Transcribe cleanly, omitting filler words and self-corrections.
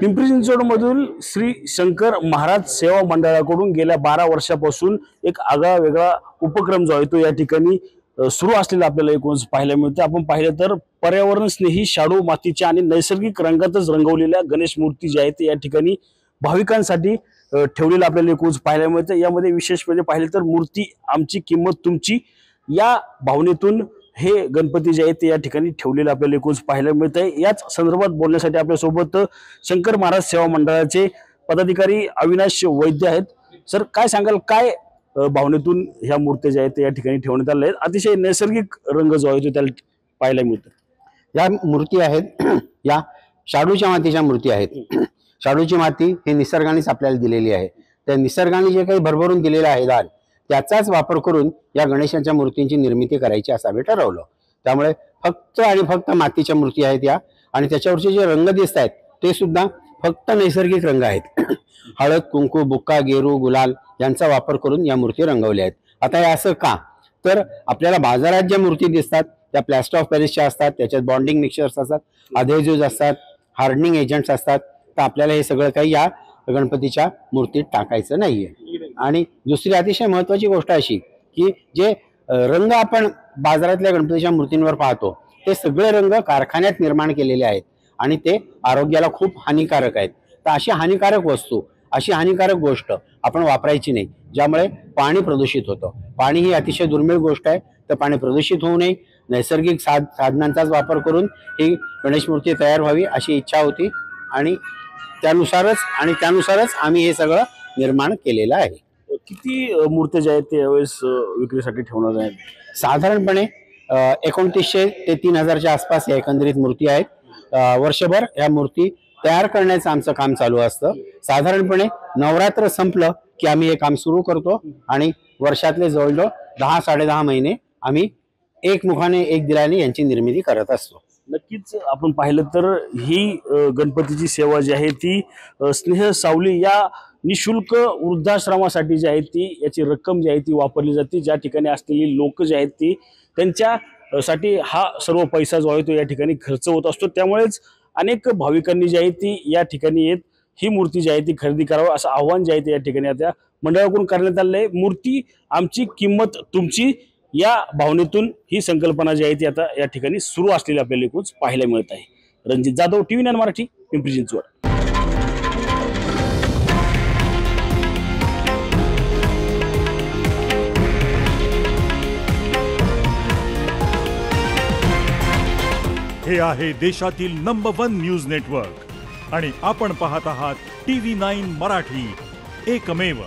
पिंपरी चिंचवडमधील श्री शंकर महाराज सेवा मंडळाकडून गेल्या 12 वर्षापासून एक आगळा वेगळा उपक्रम जो आहे तो या ठिकाणी सुरू असलेला आपल्याला एकूणच पाहायला मिळतं। आपण पाहिलं तर पर्यावरण स्नेही शाडू मातीच्या आणि नैसर्गिक रंगातच रंगवलेल्या गणेश मूर्ती ज्या आहेत या ठिकाणी भाविकांसाठी ठेवलेल्या आपल्याला एकूणच पाहायला मिळतं। यामध्ये विशेष म्हणजे पाहिलं तर मूर्ती आमची किंमत तुमची या भावनेतून हे गणपती जे आहेत ते या ठिकाणी ठेवलेले आपल्याला एकूणच पाहायला मिळत आहे। याच संदर्भात बोलण्यासाठी आपल्या सोबत शंकर महाराज सेवा मंडळाचे पदाधिकारी अविनाश वैद्य आहेत। सर, काय सांगाल, काय भावनेतून ह्या मूर्त्या ज्या आहेत त्या या ठिकाणी ठेवण्यात आल्या आहेत? अतिशय नैसर्गिक रंग जो आहे तो त्याला पाहायला मिळतो। या मूर्ती आहेत या शाडूच्या मातीच्या मूर्ती आहेत। शाडूची माती हे निसर्गानेच आपल्याला दिलेली आहे। त्या निसर्गाने जे काही भरभरून दिलेलं आहे दान, त्याचाच वापर करून या गणेशांच्या मूर्तींची निर्मिती करायची असं आम्ही ठरवलं। त्यामुळे फक्त आणि फक्त मातीच्या मूर्ती आहेत या, आणि त्याच्यावरचे जे रंग दिसत आहेत ते सुद्धा फक्त नैसर्गिक रंग आहेत। हळद, कुंकू, बुक्का, गेरू, गुलाल यांचा वापर करून या मूर्ती रंगवल्या आहेत। आता हे असं का, तर आपल्याला बाजारात ज्या मूर्ती दिसतात त्या प्लॅस्टर ऑफ पॅरिसच्या असतात, त्याच्यात बॉन्डिंग मिक्सचर्स असतात, अधेझिव्हज असतात, हार्डनिंग एजंट्स असतात। तर आपल्याला हे सगळं काही या गणपतीच्या मूर्तीत टाकायचं नाहीये। आणि दुसरी अतिशय महत्त्वाची गोष्ट अशी की जे रंग आपण बाजारातल्या गणपतीच्या मूर्तींवर पाहतो ते सगळे रंग कारखान्यात निर्माण केलेले आहेत आणि ते आरोग्याला खूप हानिकारक आहेत। तर अशी हानिकारक वस्तू, अशी हानिकारक गोष्ट आपण वापरायची नाही, ज्यामुळे पाणी प्रदूषित होतं। पाणी ही अतिशय दुर्मिळ गोष्ट आहे, तर पाणी प्रदूषित होऊ नये, नैसर्गिक साधनांचाच वापर करून ही गणेश मूर्ती तयार व्हावी अशी इच्छा होती आणि त्यानुसारच आम्ही हे सगळं निर्माण केलेलं आहे। किती मूर्त्या ज्या आहेत ते यावेळेस विक्रीसाठी ठेवणार आहेत? साधारणपणे 2900 ते 3000च्या आसपास या एकंदरीत मूर्ती आहेत। वर्षभर या मूर्ती तयार करण्याचं आमचं काम चालू असतं। साधारणपणे नवरात्र संपलं की आम्ही हे काम सुरू करतो आणि वर्षातले जवळजवळ 10-10.5 महिने आम्ही एकमुखाने एक दिलाने यांची निर्मिती करत असतो। नक्कीच आपण पाहिलं तर ही गणपतीची सेवा जी आहे ती स्नेह सावली या निशुल्क वृद्धाश्रमासाठी जी आहे ती याची रक्कम जी आहे ती वापरली जाते। ज्या ठिकाणी असलेली लोक जे आहेत ती त्यांच्यासाठी हा सर्व पैसा जो आहे तो या ठिकाणी खर्च होत असतो। त्यामुळेच अनेक भाविकांनी जी आहे ती या ठिकाणी येत ही मूर्ती जी आहे ती खरेदी करावं असं आव्हान जे आहे ते या ठिकाणी आता मंडळाकडून करण्यात आलेलं आहे। मूर्ती आमची किंमत तुमची या भावनेतून ही संकल्पना जी आहे ती आता या ठिकाणी सुरू असलेली आपल्याला एकूणच पाहायला मिळत आहे। रणजित जाधव, TV9 मराठी, पिंपरी चिंचवड। हे आहे देशातील नंबर 1 न्यूज नेटवर्क आणि आपण पाहत आहात TV9 मराठी, एकमेव।